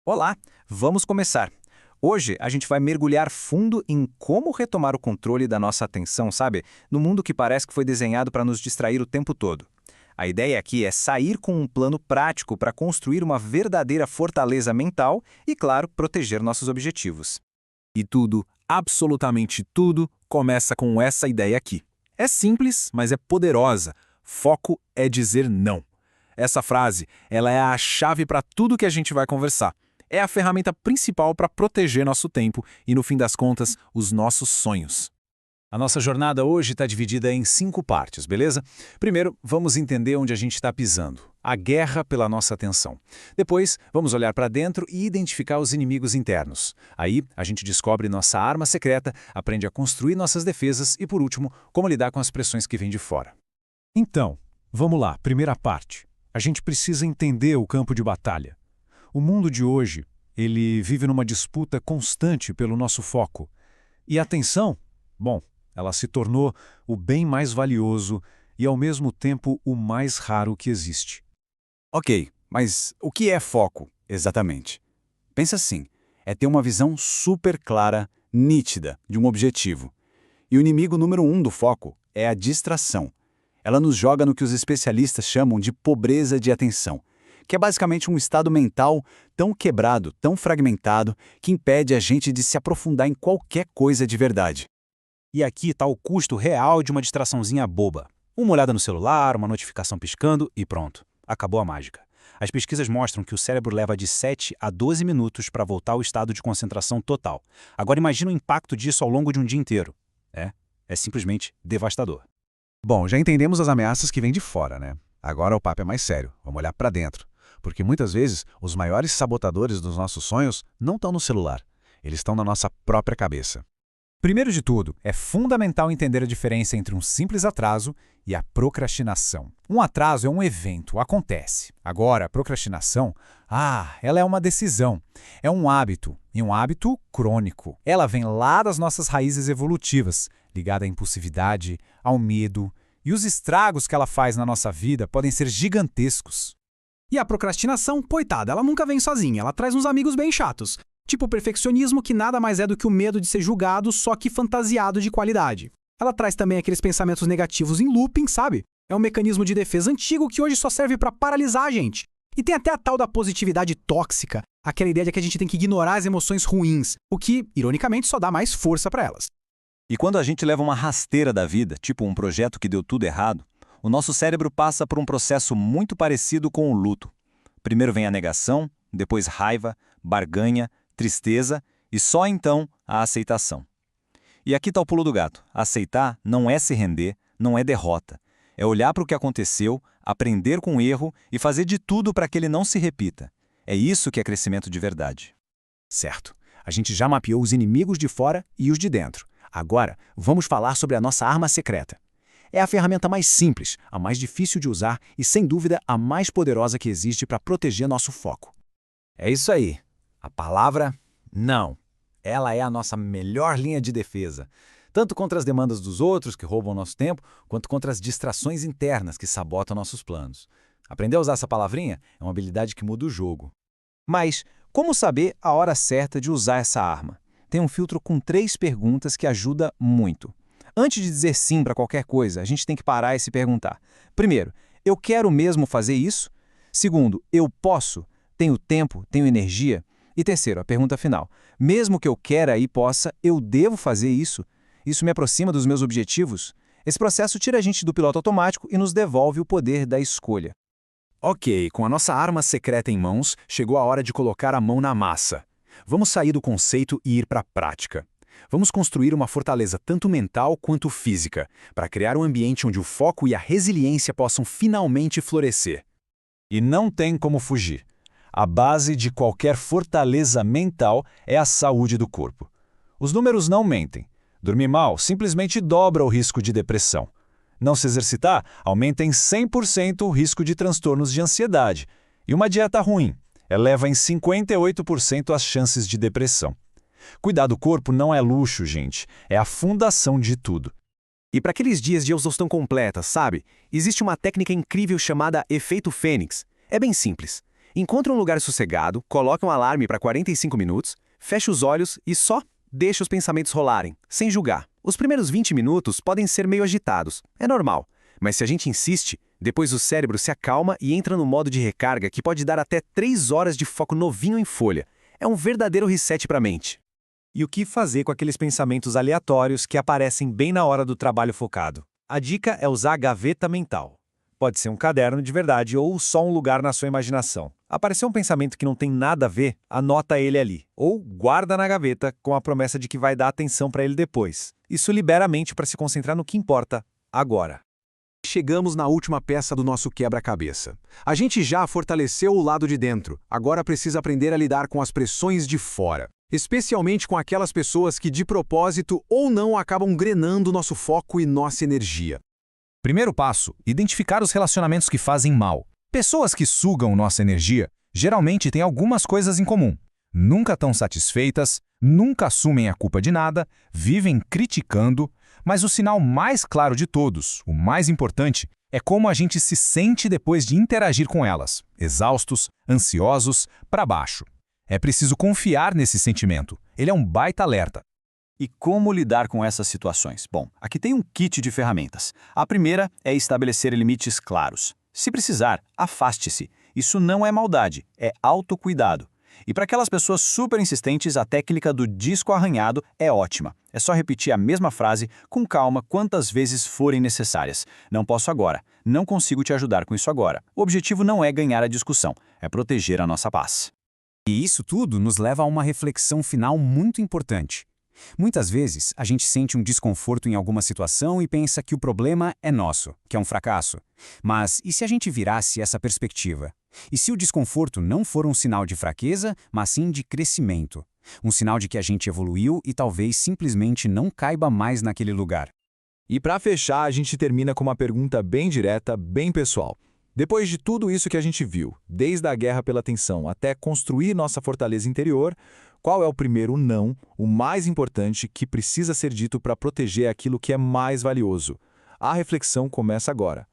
Olá, vamos começar. Hoje a gente vai mergulhar fundo em como retomar o controle da nossa atenção, sabe? No mundo que parece que foi desenhado para nos distrair o tempo todo. A ideia aqui é sair com um plano prático para construir uma verdadeira fortaleza mental e, claro, proteger nossos objetivos. E tudo, absolutamente tudo, começa com essa ideia aqui. É simples, mas é poderosa. Foco é dizer não. Essa frase, ela é a chave para tudo que a gente vai conversar. É a ferramenta principal para proteger nosso tempo e, no fim das contas, os nossos sonhos. A nossa jornada hoje está dividida em 5 partes, beleza? Primeiro, vamos entender onde a gente está pisando. A guerra pela nossa atenção. Depois, vamos olhar para dentro e identificar os inimigos internos. Aí, a gente descobre nossa arma secreta, aprende a construir nossas defesas e, por último, como lidar com as pressões que vêm de fora. Então, vamos lá, primeira parte. A gente precisa entender o campo de batalha. O mundo de hoje, ele vive numa disputa constante pelo nosso foco. E a atenção, bom, ela se tornou o bem mais valioso e, ao mesmo tempo, o mais raro que existe. Ok, mas o que é foco, exatamente? Pensa assim, é ter uma visão super clara, nítida, de um objetivo. E o inimigo número 1 do foco é a distração. Ela nos joga no que os especialistas chamam de pobreza de atenção, que é basicamente um estado mental tão quebrado, tão fragmentado, que impede a gente de se aprofundar em qualquer coisa de verdade. E aqui está o custo real de uma distraçãozinha boba. Uma olhada no celular, uma notificação piscando e pronto. Acabou a mágica. As pesquisas mostram que o cérebro leva de 7 a 12 minutos para voltar ao estado de concentração total. Agora imagina o impacto disso ao longo de um dia inteiro. É simplesmente devastador. Bom, já entendemos as ameaças que vêm de fora, né? Agora o papo é mais sério. Vamos olhar para dentro. Porque muitas vezes os maiores sabotadores dos nossos sonhos não estão no celular. Eles estão na nossa própria cabeça. Primeiro de tudo, é fundamental entender a diferença entre um simples atraso e a procrastinação. Um atraso é um evento, acontece. Agora, a procrastinação, ela é uma decisão, é um hábito, e um hábito crônico. Ela vem lá das nossas raízes evolutivas, ligada à impulsividade, ao medo, e os estragos que ela faz na nossa vida podem ser gigantescos. E a procrastinação, coitada, ela nunca vem sozinha, ela traz uns amigos bem chatos. Tipo o perfeccionismo, que nada mais é do que o medo de ser julgado, só que fantasiado de qualidade. Ela traz também aqueles pensamentos negativos em looping, sabe? É um mecanismo de defesa antigo que hoje só serve para paralisar a gente. E tem até a tal da positividade tóxica, aquela ideia de que a gente tem que ignorar as emoções ruins, o que, ironicamente, só dá mais força para elas. E quando a gente leva uma rasteira da vida, tipo um projeto que deu tudo errado, o nosso cérebro passa por um processo muito parecido com o luto. Primeiro vem a negação, depois raiva, barganha, tristeza e só então a aceitação. E aqui está o pulo do gato. Aceitar não é se render, não é derrota. É olhar para o que aconteceu, aprender com o erro e fazer de tudo para que ele não se repita. É isso que é crescimento de verdade. Certo. A gente já mapeou os inimigos de fora e os de dentro. Agora, vamos falar sobre a nossa arma secreta. É a ferramenta mais simples, a mais difícil de usar e, sem dúvida, a mais poderosa que existe para proteger nosso foco. É isso aí. A palavra não. Ela é a nossa melhor linha de defesa, tanto contra as demandas dos outros, que roubam nosso tempo, quanto contra as distrações internas, que sabotam nossos planos. Aprender a usar essa palavrinha é uma habilidade que muda o jogo. Mas como saber a hora certa de usar essa arma? Tem um filtro com 3 perguntas que ajuda muito. Antes de dizer sim para qualquer coisa, a gente tem que parar e se perguntar. Primeiro, eu quero mesmo fazer isso? Segundo, eu posso? Tenho tempo? Tenho energia? E terceiro, a pergunta final. Mesmo que eu queira e possa, eu devo fazer isso? Isso me aproxima dos meus objetivos? Esse processo tira a gente do piloto automático e nos devolve o poder da escolha. Ok, com a nossa arma secreta em mãos, chegou a hora de colocar a mão na massa. Vamos sair do conceito e ir para a prática. Vamos construir uma fortaleza tanto mental quanto física, para criar um ambiente onde o foco e a resiliência possam finalmente florescer. E não tem como fugir. A base de qualquer fortaleza mental é a saúde do corpo. Os números não mentem. Dormir mal simplesmente dobra o risco de depressão. Não se exercitar aumenta em 100% o risco de transtornos de ansiedade. E uma dieta ruim eleva em 58% as chances de depressão. Cuidar do corpo não é luxo, gente. É a fundação de tudo. E para aqueles dias de exaustão completa, sabe? Existe uma técnica incrível chamada efeito Fênix. É bem simples. Encontre um lugar sossegado, coloque um alarme para 45 minutos, feche os olhos e só deixe os pensamentos rolarem, sem julgar. Os primeiros 20 minutos podem ser meio agitados, é normal. Mas se a gente insiste, depois o cérebro se acalma e entra no modo de recarga que pode dar até 3 horas de foco novinho em folha. É um verdadeiro reset para a mente. E o que fazer com aqueles pensamentos aleatórios que aparecem bem na hora do trabalho focado? A dica é usar a gaveta mental. Pode ser um caderno de verdade ou só um lugar na sua imaginação. Apareceu um pensamento que não tem nada a ver, anota ele ali. Ou guarda na gaveta com a promessa de que vai dar atenção para ele depois. Isso libera a mente para se concentrar no que importa agora. Chegamos na última peça do nosso quebra-cabeça. A gente já fortaleceu o lado de dentro, agora precisa aprender a lidar com as pressões de fora. Especialmente com aquelas pessoas que, de propósito ou não, acabam drenando nosso foco e nossa energia. Primeiro passo, identificar os relacionamentos que fazem mal. Pessoas que sugam nossa energia geralmente têm algumas coisas em comum. Nunca estão satisfeitas, nunca assumem a culpa de nada, vivem criticando, mas o sinal mais claro de todos, o mais importante, é como a gente se sente depois de interagir com elas. Exaustos, ansiosos, para baixo. É preciso confiar nesse sentimento. Ele é um baita alerta. E como lidar com essas situações? Bom, aqui tem um kit de ferramentas. A primeira é estabelecer limites claros. Se precisar, afaste-se. Isso não é maldade, é autocuidado. E para aquelas pessoas super insistentes, a técnica do disco arranhado é ótima. É só repetir a mesma frase com calma quantas vezes forem necessárias. Não posso agora. Não consigo te ajudar com isso agora. O objetivo não é ganhar a discussão, é proteger a nossa paz. E isso tudo nos leva a uma reflexão final muito importante. Muitas vezes, a gente sente um desconforto em alguma situação e pensa que o problema é nosso, que é um fracasso. Mas e se a gente virasse essa perspectiva? E se o desconforto não for um sinal de fraqueza, mas sim de crescimento? Um sinal de que a gente evoluiu e talvez simplesmente não caiba mais naquele lugar. E para fechar, a gente termina com uma pergunta bem direta, bem pessoal. Depois de tudo isso que a gente viu, desde a guerra pela atenção até construir nossa fortaleza interior, qual é o primeiro não, o mais importante que precisa ser dito para proteger aquilo que é mais valioso? A reflexão começa agora.